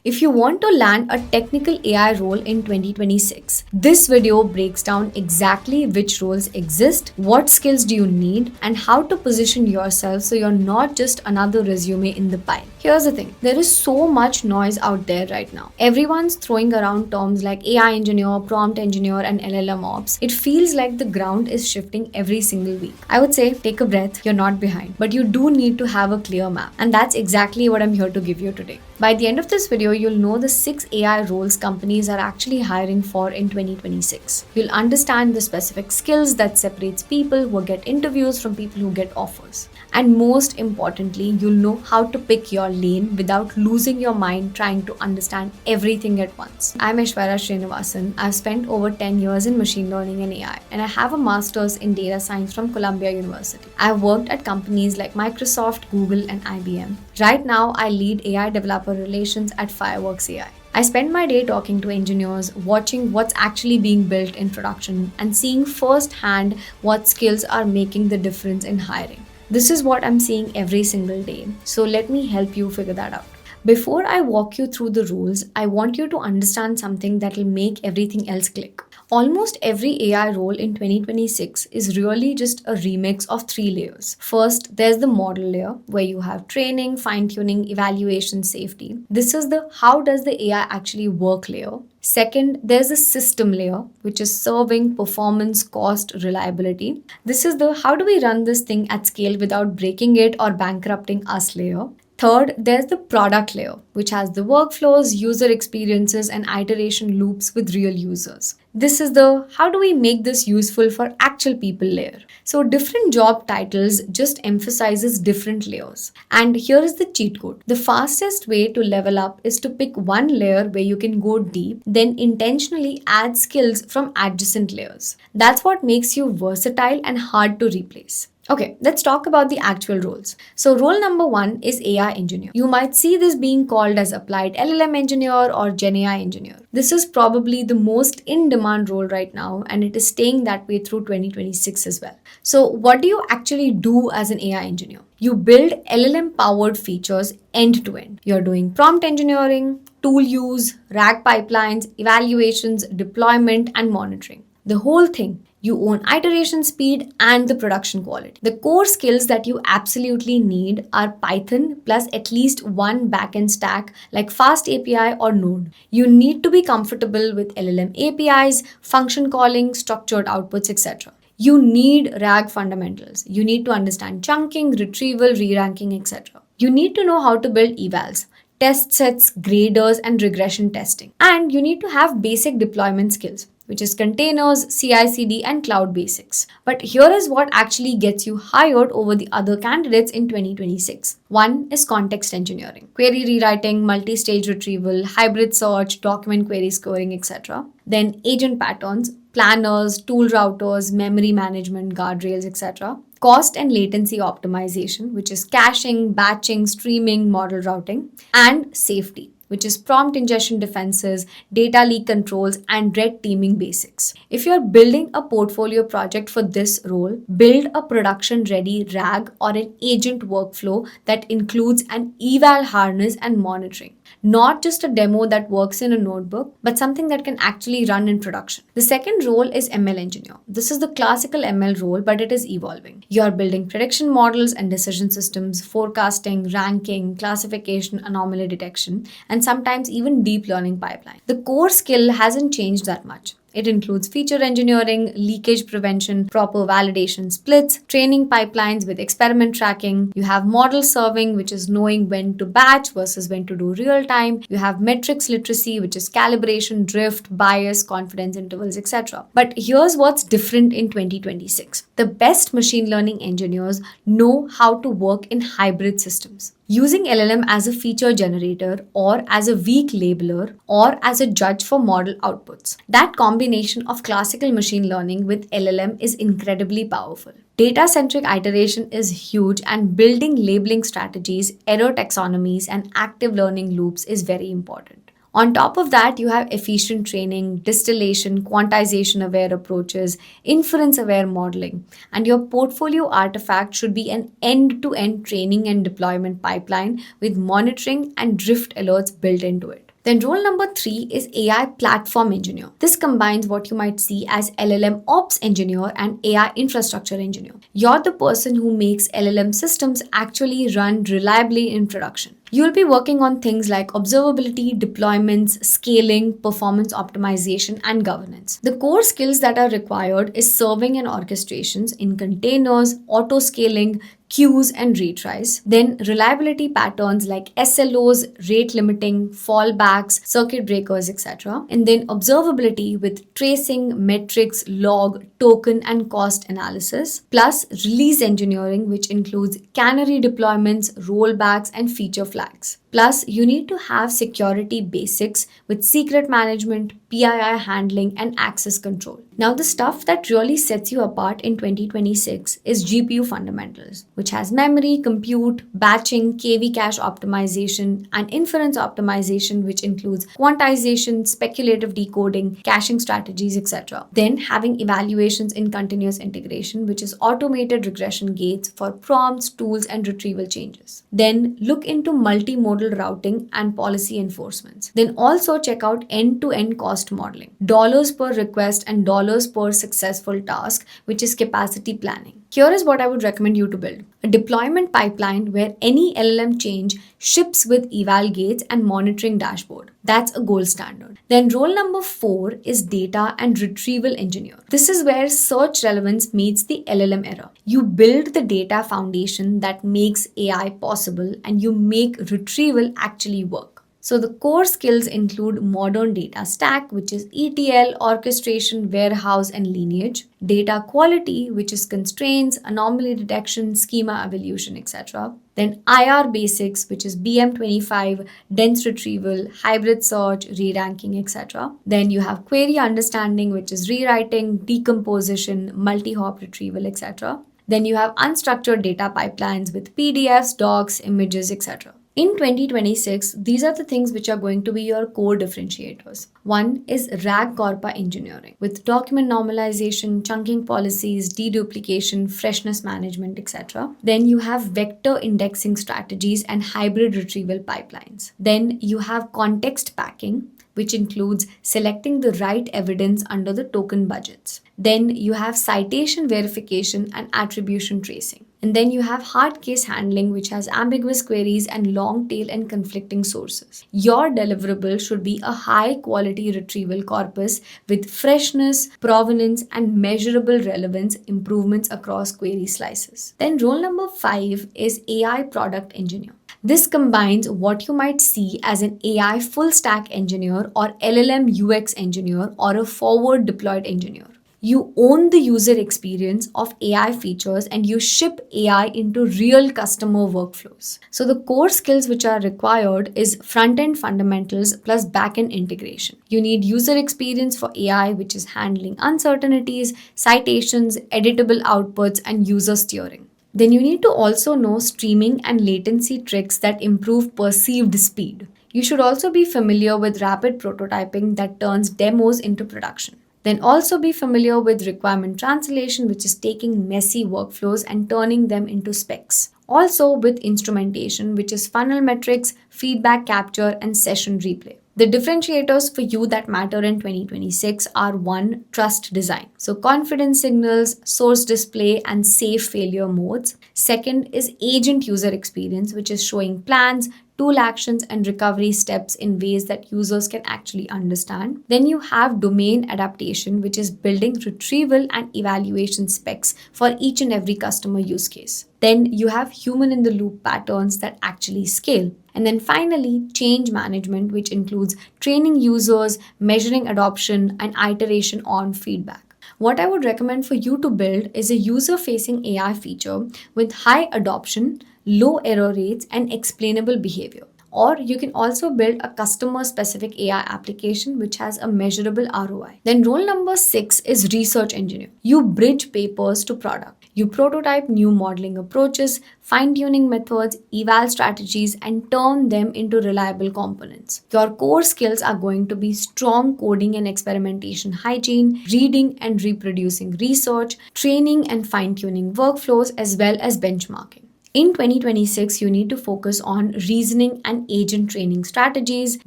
If you want to land a technical AI role in 2026, this video breaks down exactly which roles exist, what skills do you need, and how to position yourself so you're not just another resume in the pile. Here's the thing, there is so much noise out there right now. Everyone's throwing around terms like AI engineer, prompt engineer, and LLM ops. It feels like the ground is shifting every single week. I would say take a breath, you're not behind, but you do need to have a clear map. And that's exactly what I'm here to give you today. By the end of this video, you'll know the 6 AI roles companies are actually hiring for in 2026. You'll understand the specific skills that separates people who get interviews from people who get offers. And most importantly, you'll know how to pick your lane without losing your mind trying to understand everything at once. I'm Aishwarya Srinivasan. I've spent over 10 years in machine learning and AI, and I have a master's in data science from Columbia University. I've worked at companies like Microsoft, Google, and IBM. Right now, I lead AI developer relations at Fireworks AI. I spend my day talking to engineers, watching what's actually being built in production, and seeing firsthand what skills are making the difference in hiring. This is what I'm seeing every single day, so let me help you figure that out. Before I walk you through the rules, I want you to understand something that will make everything else click. Almost every AI role in 2026 is really just a remix of 3 layers. First, there's the model layer where you have training, fine-tuning, evaluation, safety. This is the how does the AI actually work layer. Second, there's a system layer, which is serving, performance, cost, reliability. This is the how do we run this thing at scale without breaking it or bankrupting us layer. Third, there's the product layer, which has the workflows, user experiences, and iteration loops with real users. This is the how do we make this useful for actual people layer. So different job titles just emphasizes different layers. And here is the cheat code. The fastest way to level up is to pick one layer where you can go deep, then intentionally add skills from adjacent layers. That's what makes you versatile and hard to replace. Okay, let's talk about the actual roles. So role number 1 is AI engineer. You might see this being called as applied LLM engineer or Gen AI engineer. This is probably the most in-demand role right now, and it is staying that way through 2026 as well. So what do you actually do as an AI engineer? You build LLM-powered features end-to-end. You're doing prompt engineering, tool use, RAG pipelines, evaluations, deployment, and monitoring. The whole thing. You own iteration speed and the production quality. The core skills that you absolutely need are Python plus at least one backend stack like Fast API or Node. You need to be comfortable with LLM APIs, function calling, structured outputs, etc. You need RAG fundamentals. You need to understand chunking, retrieval, re-ranking, etc. You need to know how to build evals, test sets, graders, and regression testing. And you need to have basic deployment skills, which is containers, CI/CD, and cloud basics. But here is what actually gets you hired over the other candidates in 2026. One is context engineering, query rewriting, multi-stage retrieval, hybrid search, document query scoring, etc. Then agent patterns, planners, tool routers, memory management, guardrails, etc. Cost and latency optimization, which is caching, batching, streaming, model routing, and safety, which is prompt ingestion defenses, data leak controls, and red teaming basics. If you're building a portfolio project for this role, build a production-ready RAG or an agent workflow that includes an eval harness and monitoring. Not just a demo that works in a notebook, but something that can actually run in production. The second role is ML engineer. This is the classical ML role, but it is evolving. You're building prediction models and decision systems, forecasting, ranking, classification, anomaly detection, and sometimes even deep learning pipeline. The core skill hasn't changed that much. It includes feature engineering, leakage prevention, proper validation splits, training pipelines with experiment tracking. You have model serving, which is knowing when to batch versus when to do real time. You have metrics literacy, which is calibration, drift, bias, confidence intervals, etc. But here's what's different in 2026. The best machine learning engineers know how to work in hybrid systems. Using LLM as a feature generator or as a weak labeler or as a judge for model outputs. That combination of classical machine learning with LLM is incredibly powerful. Data-centric iteration is huge, and building labeling strategies, error taxonomies, and active learning loops is very important. On top of that, you have efficient training, distillation, quantization-aware approaches, inference-aware modeling, and your portfolio artifact should be an end-to-end training and deployment pipeline with monitoring and drift alerts built into it. Then role number 3 is AI platform engineer. This combines what you might see as LLM ops engineer and AI infrastructure engineer. You're the person who makes LLM systems actually run reliably in production. You'll be working on things like observability, deployments, scaling, performance optimization, and governance. The core skills that are required is serving and orchestrations in containers, auto scaling, queues and retries. Then reliability patterns like SLOs, rate limiting, fallbacks, circuit breakers, etc. And then observability with tracing, metrics, log, token and cost analysis. Plus release engineering, which includes canary deployments, rollbacks and feature flags. Plus, you need to have security basics with secret management, PII handling, and access control. Now, the stuff that really sets you apart in 2026 is GPU fundamentals, which has memory, compute, batching, KV cache optimization, and inference optimization, which includes quantization, speculative decoding, caching strategies, etc. Then, having evaluations in continuous integration, which is automated regression gates for prompts, tools, and retrieval changes. Then, look into multimodal routing and policy enforcements. Then also check out end-to-end cost modeling, dollars per request and dollars per successful task, which is capacity planning. Here is what I would recommend you to build: a deployment pipeline where any LLM change ships with eval gates and monitoring dashboard. That's a gold standard. Then role number 4 is data and retrieval engineer. This is where search relevance meets the LLM era. You build the data foundation that makes AI possible and you make retrieval actually work. So the core skills include modern data stack, which is ETL, orchestration, warehouse, and lineage; data quality, which is constraints, anomaly detection, schema evolution, etc. Then IR basics, which is BM25, dense retrieval, hybrid search, re-ranking, etc. Then you have query understanding, which is rewriting, decomposition, multi-hop retrieval, etc. Then you have unstructured data pipelines with PDFs, docs, images, etc. In 2026, these are the things which are going to be your core differentiators. One is RAG Corpa engineering with document normalization, chunking policies, deduplication, freshness management, etc. Then you have vector indexing strategies and hybrid retrieval pipelines. Then you have context packing, which includes selecting the right evidence under the token budgets. Then you have citation verification and attribution tracing. And then you have hard case handling, which has ambiguous queries and long tail and conflicting sources. Your deliverable should be a high quality retrieval corpus with freshness, provenance, and measurable relevance improvements across query slices. Then role number 5 is AI product engineer. This combines what you might see as an AI full stack engineer or LLM UX engineer or a forward deployed engineer. You own the user experience of AI features and you ship AI into real customer workflows. So the core skills which are required is front-end fundamentals plus back-end integration. You need user experience for AI, which is handling uncertainties, citations, editable outputs, and user steering. Then you need to also know streaming and latency tricks that improve perceived speed. You should also be familiar with rapid prototyping that turns demos into production. Then also be familiar with requirement translation, which is taking messy workflows and turning them into specs. Also with instrumentation, which is funnel metrics, feedback capture, and session replay. The differentiators for you that matter in 2026 are: 1. Trust design. So confidence signals, source display, and safe failure modes. Second is agent user experience, which is showing plans, tool actions, and recovery steps in ways that users can actually understand. Then you have domain adaptation, which is building retrieval and evaluation specs for each and every customer use case. Then you have human in the loop patterns that actually scale. And then finally, change management, which includes training users, measuring adoption, and iteration on feedback. What I would recommend for you to build is a user-facing AI feature with high adoption, low error rates, and explainable behavior. Or you can also build a customer-specific AI application which has a measurable ROI. Then role number 6 is research engineer. You bridge papers to product. You prototype new modeling approaches, fine-tuning methods, eval strategies, and turn them into reliable components. Your core skills are going to be strong coding and experimentation hygiene, reading and reproducing research, training and fine-tuning workflows, as well as benchmarking. In 2026, you need to focus on reasoning and agent training strategies,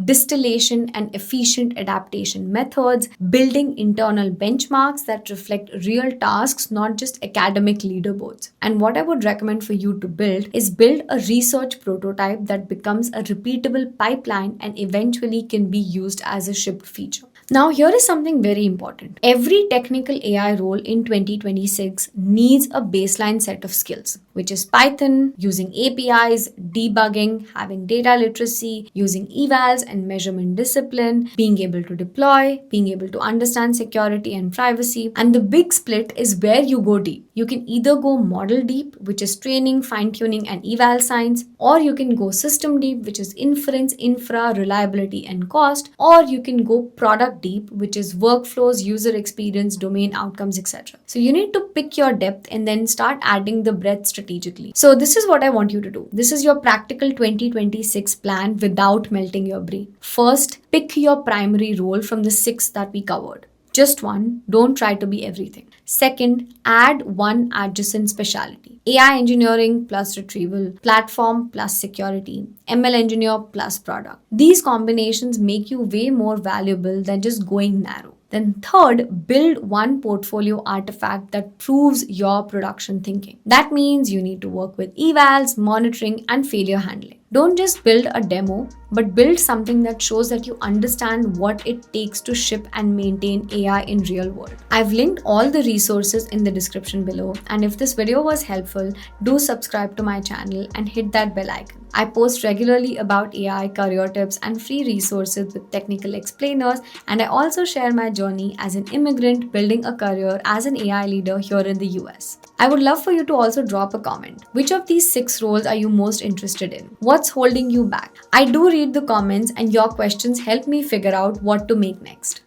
distillation and efficient adaptation methods, building internal benchmarks that reflect real tasks, not just academic leaderboards. And what I would recommend for you to build a research prototype that becomes a repeatable pipeline and eventually can be used as a shipped feature. Now, here is something very important. Every technical AI role in 2026 needs a baseline set of skills, which is Python, using APIs, debugging, having data literacy, using evals and measurement discipline, being able to deploy, being able to understand security and privacy. And the big split is where you go deep. You can either go model deep, which is training, fine tuning, and eval science, or you can go system deep, which is inference, infra, reliability, and cost, or you can go product deep, which is workflows, user experience, domain outcomes, etc. So you need to pick your depth and then start adding the breadth strategically. So this is what I want you to do. This is your practical 2026 plan without melting your brain. First, pick your primary role from the 6 that we covered. Just one, don't try to be everything. Second, add one adjacent specialty. AI engineering plus retrieval, platform plus security, ML engineer plus product. These combinations make you way more valuable than just going narrow. Then third, build one portfolio artifact that proves your production thinking. That means you need to work with evals, monitoring, and failure handling. Don't just build a demo, but build something that shows that you understand what it takes to ship and maintain AI in real world. I've linked all the resources in the description below, and if this video was helpful, do subscribe to my channel and hit that bell icon. I post regularly about AI, career tips, and free resources with technical explainers, and I also share my journey as an immigrant building a career as an AI leader here in the US. I would love for you to also drop a comment. Which of these 6 roles are you most interested in? What's holding you back? I do read the comments, and your questions help me figure out what to make next.